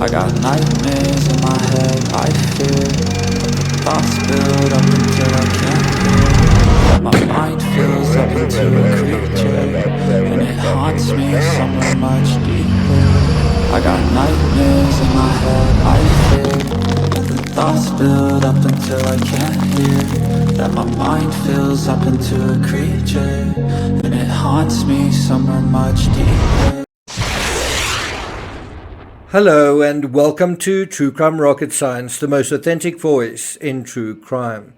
I got nightmares in my head, I fear thoughts build up until I can't hear. That my mind fills up into a creature, and it haunts me somewhere much deeper. I got nightmares in my head, I fear the thoughts build up until I can't hear. That my mind fills up into a creature, and it haunts me somewhere much deeper. Hello and welcome to True Crime Rocket Science, the most authentic voice in true crime.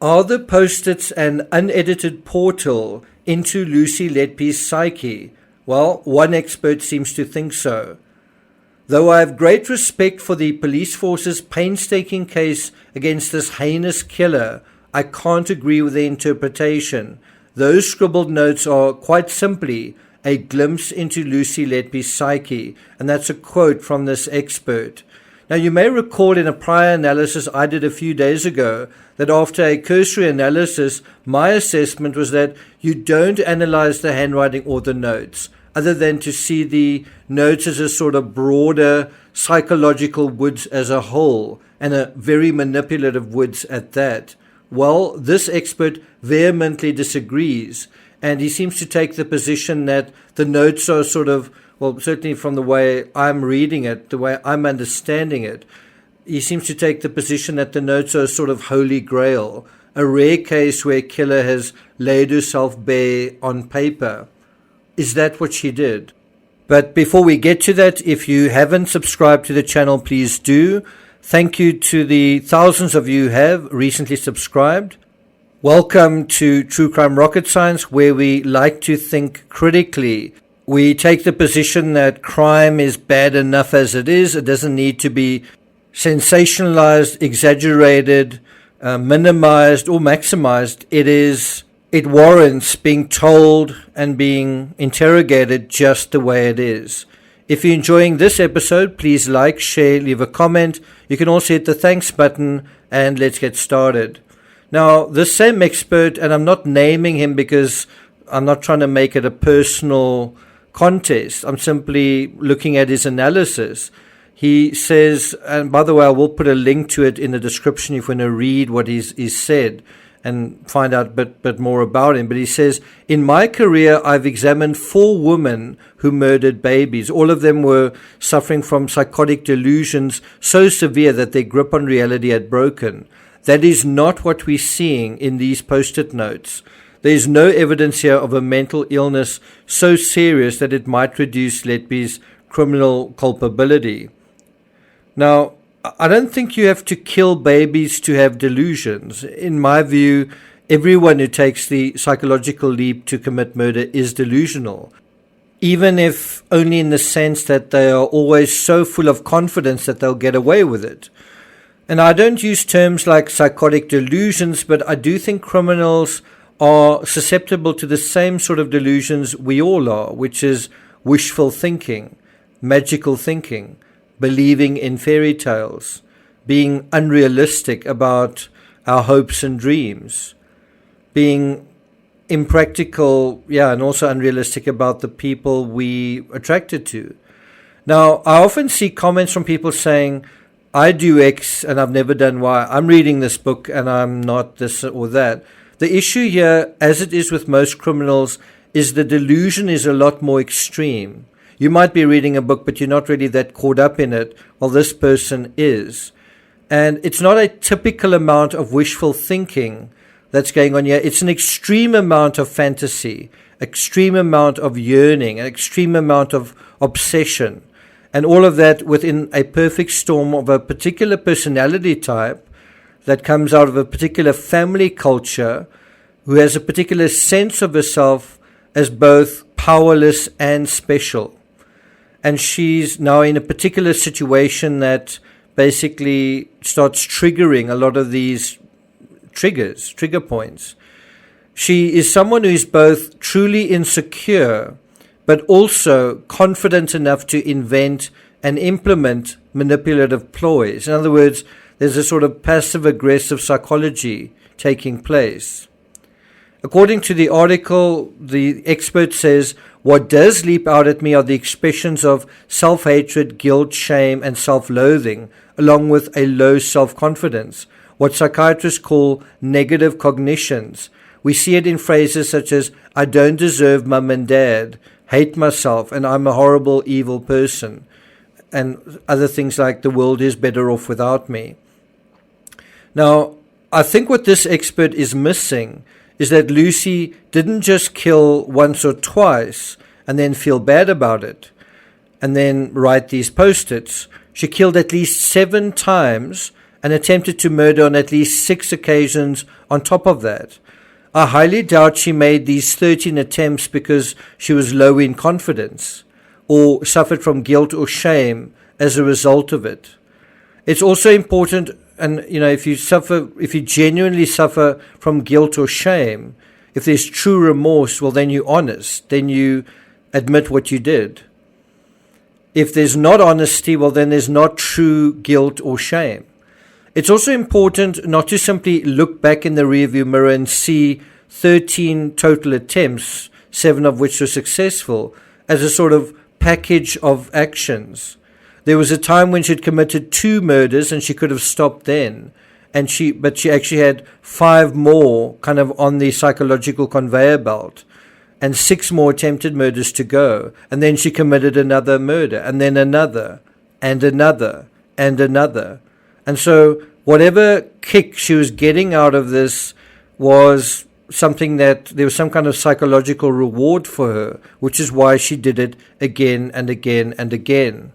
Are the post-its an unedited portal into Lucy Letby's psyche? Well, one expert seems to think so. Though I have great respect for the police force's painstaking case against this heinous killer, I can't agree with the interpretation. Those scribbled notes are quite simply a glimpse into Lucy Letby's psyche, and that's a quote from this expert. Now, you may recall in a prior analysis I did a few days ago that after a cursory analysis, my assessment was that you don't analyze the handwriting or the notes, other than to see the notes as a sort of broader psychological woods as a whole, and a very manipulative woods at that. Well, this expert vehemently disagrees, and he seems to take the position that the notes are sort of, well, certainly from the way I'm reading it, the way I'm understanding it, he seems to take the position that the notes are sort of holy grail, a rare case where a killer has laid herself bare on paper. Is that what she did? But before we get to that, if you haven't subscribed to the channel, please do. Thank you to the thousands of you who have recently subscribed. Welcome to True Crime Rocket Science, where we like to think critically. We take the position that crime is bad enough as it is. It doesn't need to be sensationalized, exaggerated, minimized, or maximized. It warrants being told and being interrogated just the way it is. If you're enjoying this episode, please like, share, leave a comment. You can also hit the thanks button, and let's get started. Now, the same expert, and I'm not naming him because I'm not trying to make it a personal contest. I'm simply looking at his analysis. He says, and by the way, I will put a link to it in the description if you want to read what he's said and find out a bit more about him. But he says, in my career, I've examined 4 women who murdered babies. All of them were suffering from psychotic delusions so severe that their grip on reality had broken. That is not what we're seeing in these post-it notes. There is no evidence here of a mental illness so serious that it might reduce Letby's criminal culpability. Now, I don't think you have to kill babies to have delusions. In my view, everyone who takes the psychological leap to commit murder is delusional, even if only in the sense that they are always so full of confidence that they'll get away with it. And I don't use terms like psychotic delusions, but I do think criminals are susceptible to the same sort of delusions we all are, which is wishful thinking, magical thinking, believing in fairy tales, being unrealistic about our hopes and dreams, being impractical, and also unrealistic about the people we attracted to. Now, I often see comments from people saying, I do X and I've never done Y. I'm reading this book and I'm not this or that. The issue here, as it is with most criminals, is the delusion is a lot more extreme. You might be reading a book, but you're not really that caught up in it, while this person is. And it's not a typical amount of wishful thinking that's going on here. It's an extreme amount of fantasy, extreme amount of yearning, an extreme amount of obsession. And all of that within a perfect storm of a particular personality type that comes out of a particular family culture, who has a particular sense of herself as both powerless and special. And she's now in a particular situation that basically starts triggering a lot of these trigger points. She is someone who is both truly insecure but also confident enough to invent and implement manipulative ploys. In other words, there's a sort of passive-aggressive psychology taking place. According to the article, the expert says What does leap out at me are the expressions of self-hatred, guilt, shame, and self-loathing, along with a low self-confidence, what psychiatrists call negative cognitions. We see it in phrases such as, I don't deserve mum and dad, hate myself, and I'm a horrible, evil person, and other things like the world is better off without me. Now, I think what this expert is missing is that Lucy didn't just kill once or twice and then feel bad about it and then write these post-its. She killed at least 7 times and attempted to murder on at least 6 occasions on top of that. I highly doubt she made these 13 attempts because she was low in confidence or suffered from guilt or shame as a result of it. It's also important, and if you genuinely suffer from guilt or shame, if there's true remorse, well, then you're honest, then you admit what you did. If there's not honesty, well, then there's not true guilt or shame. It's also important not to simply look back in the rearview mirror and see 13 total attempts, 7 of which were successful, as a sort of package of actions. There was a time when she'd committed 2 murders and she could have stopped then, but she actually had 5 more kind of on the psychological conveyor belt, and 6 more attempted murders to go, and then she committed another murder, and then another, and another, and another. And so whatever kick she was getting out of this was something that there was some kind of psychological reward for her, which is why she did it again and again and again.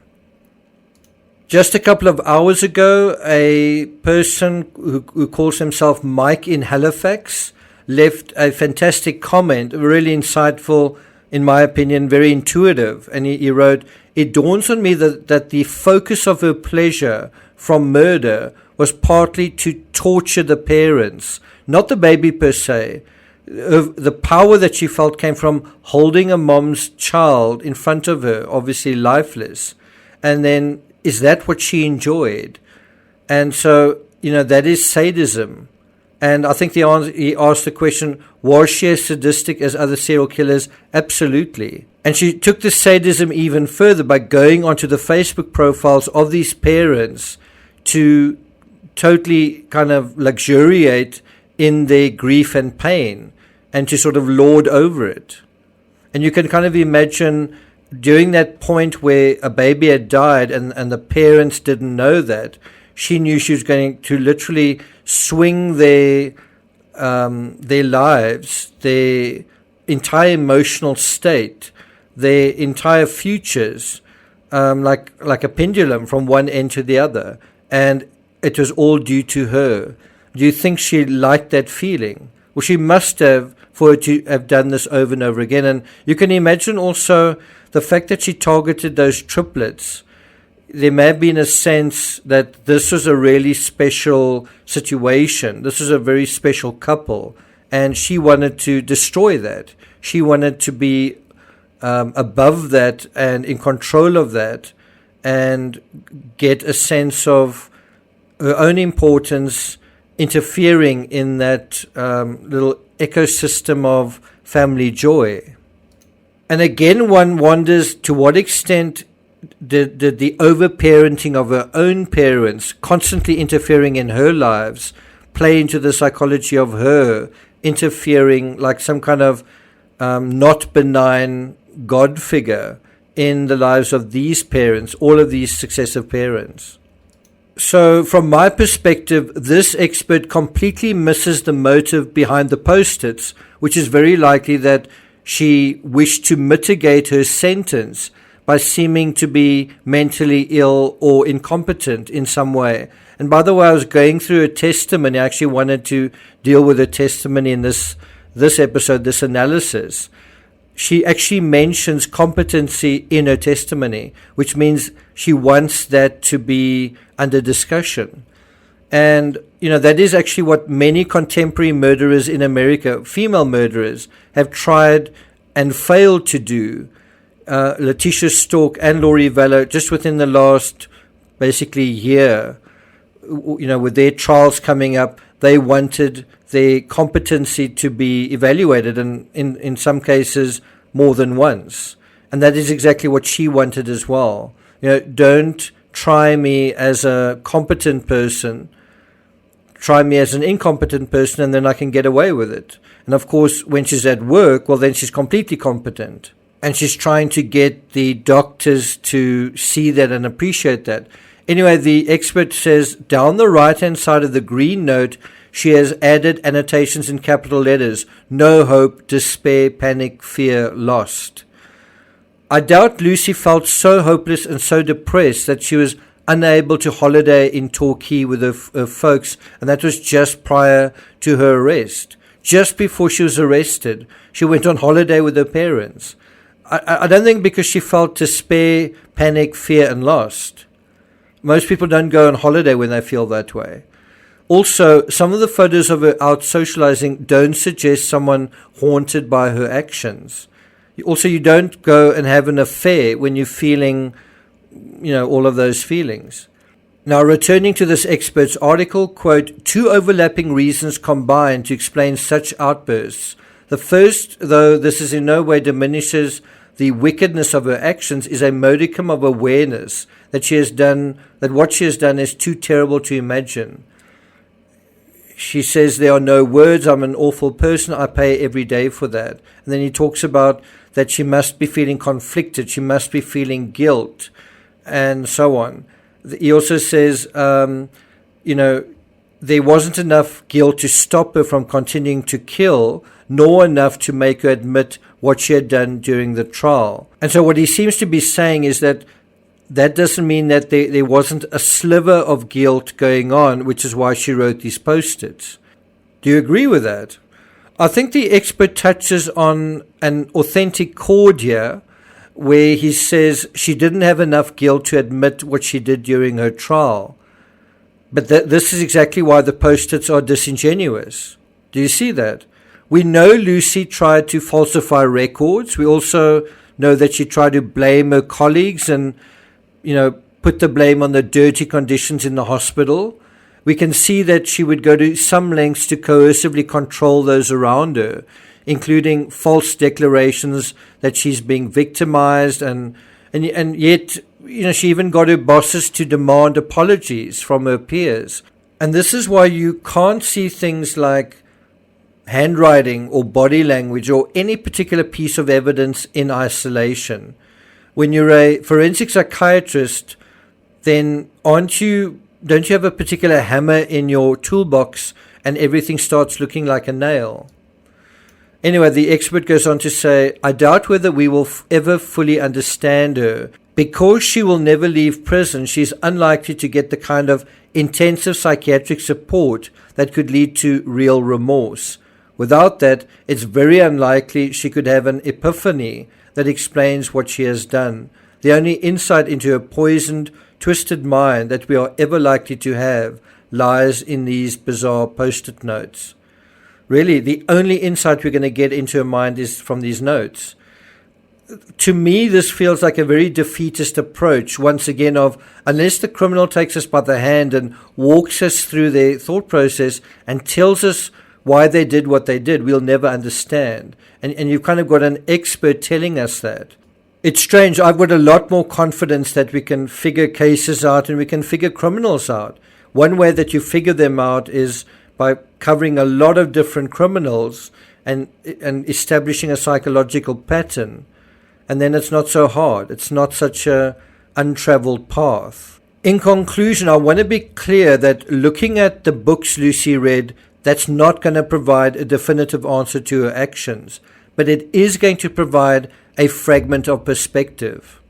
Just a couple of hours ago, a person who calls himself Mike in Halifax left a fantastic comment, really insightful, in my opinion, very intuitive. And he wrote, "It dawns on me that the focus of her pleasure from murder was partly to torture the parents, not the baby per se. The power that she felt came from holding a mom's child in front of her, obviously lifeless. And then, is that what she enjoyed?" And so, that is sadism. And I think he asked the question, was she as sadistic as other serial killers? Absolutely. And she took the sadism even further by going onto the Facebook profiles of these parents to totally kind of luxuriate in their grief and pain and to sort of lord over it. And you can kind of imagine during that point where a baby had died and the parents didn't know that, she knew she was going to literally swing their lives, their entire emotional state, their entire futures, like a pendulum from one end to the other. And it was all due to her. Do you think she liked that feeling? Well, she must have, for her to have done this over and over again. And you can imagine also the fact that she targeted those triplets. There may have been a sense that this was a really special situation. This was a very special couple. And she wanted to destroy that. She wanted to be above that and in control of that and get a sense of her own importance interfering in that little ecosystem of family joy. And again, one wonders to what extent did the overparenting of her own parents, constantly interfering in her lives, play into the psychology of her interfering like some kind of not benign God figure in the lives of these parents, all of these successive parents. So from my perspective, this expert completely misses the motive behind the post-its, which is very likely that she wished to mitigate her sentence by seeming to be mentally ill or incompetent in some way. And by the way, I was going through her testimony. I actually wanted to deal with her testimony in this episode, this analysis. She actually mentions competency in her testimony, which means she wants that to be under discussion. And, that is actually what many contemporary murderers in America, female murderers, have tried and failed to do. Letitia Stalk and Laurie Vallow, just within the last, basically, year, with their trials coming up, they wanted their competency to be evaluated and in some cases more than once. And that is exactly what she wanted as well. Don't try me as a competent person. Try me as an incompetent person, and then I can get away with it. And of course, when she's at work, well, then she's completely competent. And she's trying to get the doctors to see that and appreciate that. Anyway, the expert says down the right-hand side of the green note, she has added annotations in capital letters: no hope, despair, panic, fear, lost. I doubt Lucy felt so hopeless and so depressed that she was unable to holiday in Torquay with her folks, and that was just prior to her arrest. Just before she was arrested, she went on holiday with her parents. I don't think because she felt despair, panic, fear, and lost. Most people don't go on holiday when they feel that way. Also, some of the photos of her out socializing don't suggest someone haunted by her actions. Also, you don't go and have an affair when you're feeling, all of those feelings. Now, returning to this expert's article, quote, two overlapping reasons combine to explain such outbursts. The first, though this is in no way diminishes the wickedness of her actions, is a modicum of awareness that what she has done is too terrible to imagine. She says, there are no words, I'm an awful person, I pay every day for that. And then he talks about that she must be feeling conflicted, she must be feeling guilt, and so on. He also says, there wasn't enough guilt to stop her from continuing to kill, nor enough to make her admit what she had done during the trial. And so what he seems to be saying is that doesn't mean that there wasn't a sliver of guilt going on, which is why she wrote these post-its. Do you agree with that? I think the expert touches on an authentic chord here, where he says she didn't have enough guilt to admit what she did during her trial. But this is exactly why the post-its are disingenuous. Do you see that? We know Lucy tried to falsify records. We also know that she tried to blame her colleagues and, put the blame on the dirty conditions in the hospital. We can see that she would go to some lengths to coercively control those around her, including false declarations that she's being victimized, and yet, she even got her bosses to demand apologies from her peers. And this is why you can't see things like handwriting or body language or any particular piece of evidence in isolation. When you're a forensic psychiatrist, then don't you have a particular hammer in your toolbox and everything starts looking like a nail? Anyway, the expert goes on to say, I doubt whether we will ever fully understand her. Because she will never leave prison, she's unlikely to get the kind of intensive psychiatric support that could lead to real remorse. Without that, it's very unlikely she could have an epiphany that explains what she has done. The only insight into her poisoned, twisted mind that we are ever likely to have lies in these bizarre post-it notes. Really, the only insight we're going to get into her mind is from these notes. To me, this feels like a very defeatist approach, once again, of unless the criminal takes us by the hand and walks us through their thought process and tells us why they did what they did, we'll never understand. And you've kind of got an expert telling us that. It's strange. I've got a lot more confidence that we can figure cases out and we can figure criminals out. One way that you figure them out is by covering a lot of different criminals and establishing a psychological pattern. And then it's not so hard. It's not such a untraveled path. In conclusion, I want to be clear that looking at the books Lucy read, that's not going to provide a definitive answer to her actions, but it is going to provide a fragment of perspective.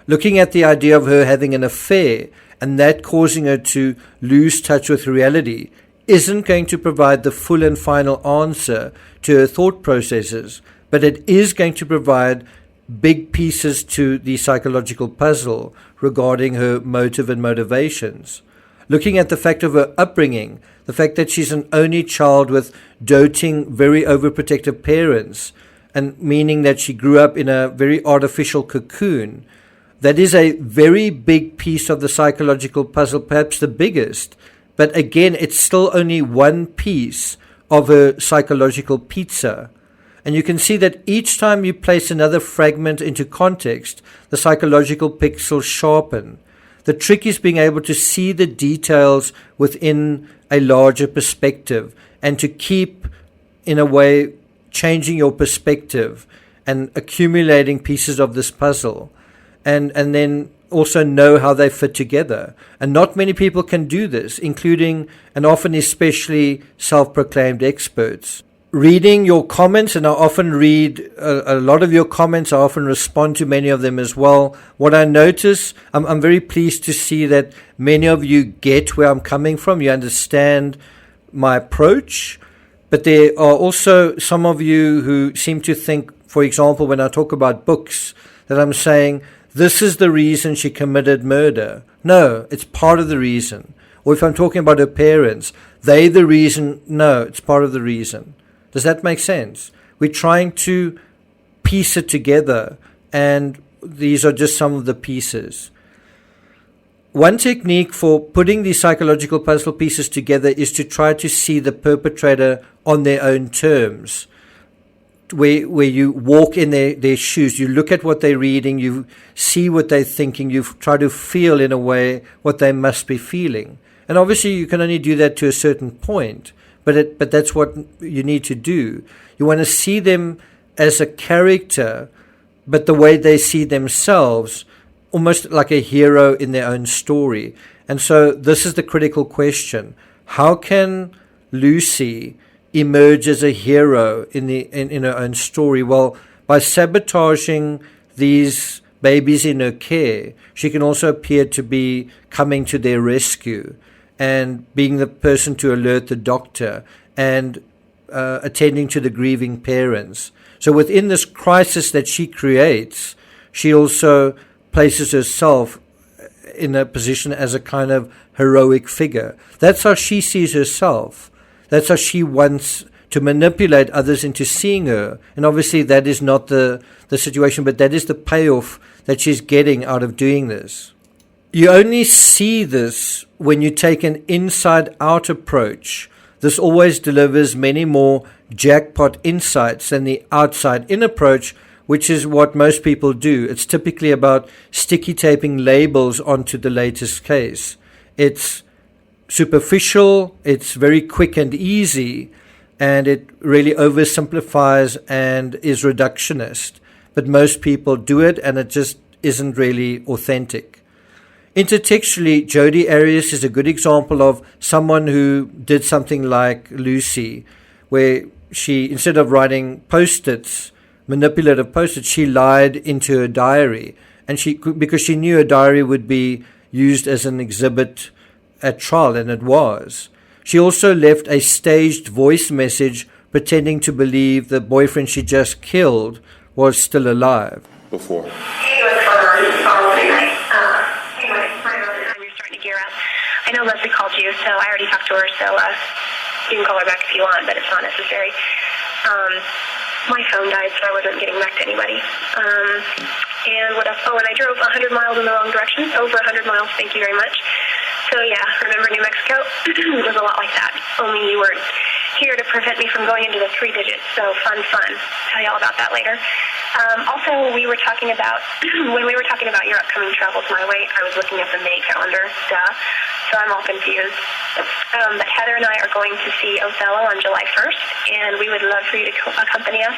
Looking at the idea of her having an affair and that causing her to lose touch with reality isn't going to provide the full and final answer to her thought processes, but it is going to provide big pieces to the psychological puzzle regarding her motive and motivations. Looking at the fact of her upbringing, the fact that she's an only child with doting, very overprotective parents, and meaning that she grew up in a very artificial cocoon, that is a very big piece of the psychological puzzle, perhaps the biggest. But again, it's still only one piece of her psychological pizza. And you can see that each time you place another fragment into context, the psychological pixels sharpen. The trick is being able to see the details within a larger perspective and to keep, in a way, changing your perspective and accumulating pieces of this puzzle, and then also know how they fit together. And not many people can do this, including and often especially self-proclaimed experts. Reading your comments, and I often read a lot of your comments, I often respond to many of them as well. What I notice, I'm very pleased to see that many of you get where I'm coming from. You understand my approach, but there are also some of you who seem to think, for example, when I talk about books, that I'm saying, this is the reason she committed murder. No, it's part of the reason. Or if I'm talking about her parents, they the reason. No, it's part of the reason. Does that make sense? We're trying to piece it together, and these are just some of the pieces. One technique for putting these psychological puzzle pieces together is to try to see the perpetrator on their own terms, where you walk in their shoes, you look at what they're reading, you see what they're thinking, you try to feel in a way what they must be feeling. And obviously you can only do that to a certain point, but that's what you need to do. You want to see them as a character, but the way they see themselves, almost like a hero in their own story. And so this is the critical question. How can Lucy emerge as a hero in her own story? Well, by sabotaging these babies in her care, she can also appear to be coming to their rescue and being the person to alert the doctor and attending to the grieving parents. So within this crisis that she creates, she also places herself in a position as a kind of heroic figure. That's how she sees herself. That's how she wants to manipulate others into seeing her. And obviously that is not the situation, but that is the payoff that she's getting out of doing this. You only see this when you take an inside-out approach. This always delivers many more jackpot insights than the outside-in approach, which is what most people do. It's typically about sticky taping labels onto the latest case. It's superficial, it's very quick and easy, and it really oversimplifies and is reductionist. But most people do it, and it just isn't really authentic. Intertextually, Jodi Arias is a good example of someone who did something like Lucy, where she, instead of writing post-its, manipulative post-its, she lied into her diary, and because she knew her diary would be used as an exhibit at trial, and it was. She also left a staged voice message pretending to believe the boyfriend she just killed was still alive. Before. You're starting to gear up. I know Leslie called you, so I already talked to her, so you can call her back if you want, but it's not necessary. My phone died, so I wasn't getting back to anybody. And what else? Oh, and I drove 100 miles in the wrong direction. Over 100 miles, thank you very much. So yeah, remember New Mexico? It was a lot like that. Only you weren't here to prevent me from going into the 3 digits. So fun. Tell you all about that later. Also, we were talking about, when we were talking about your upcoming travels my way, I was looking at the May calendar, so I'm all confused. But Heather and I are going to see Othello on July 1st, and we would love for you to accompany us.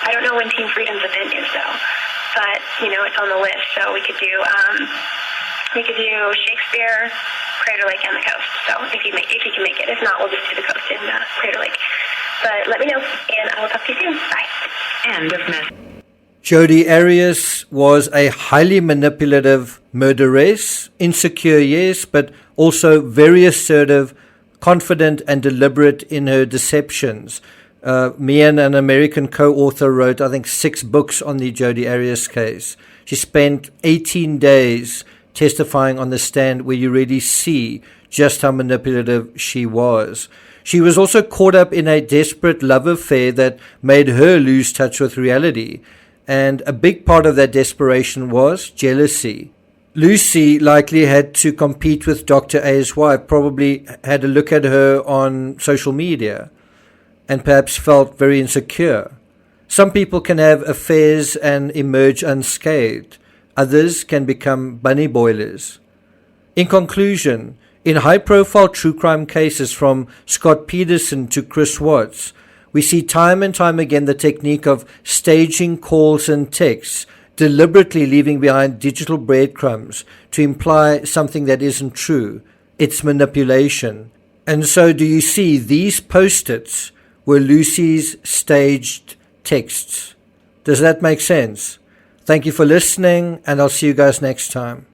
I don't know when Team Freedom's event is, though, but, it's on the list, so we could do Shakespeare, Crater Lake, and the coast. So if you can make it. If not, we'll just do the coast in Crater Lake. But let me know, and I will talk to you soon. Bye. End of message. Jodi Arias was a highly manipulative murderess, insecure, yes, but also very assertive, confident, and deliberate in her deceptions. Me and an American co-author wrote, I think, 6 books on the Jodi Arias case. She spent 18 days testifying on the stand, where you really see just how manipulative she was. She was also caught up in a desperate love affair that made her lose touch with reality. And a big part of that desperation was jealousy. Lucy likely had to compete with Dr. A's wife, probably had a look at her on social media. and perhaps felt very insecure. Some people can have affairs and emerge unscathed. Others can become bunny boilers. In conclusion, in high-profile true crime cases from Scott Peterson to Chris Watts, we see time and time again the technique of staging calls and texts, deliberately leaving behind digital breadcrumbs to imply something that isn't true. It's manipulation. And so do you see these post-its were Lucy's staged texts? Does that make sense? Thank you for listening, and I'll see you guys next time.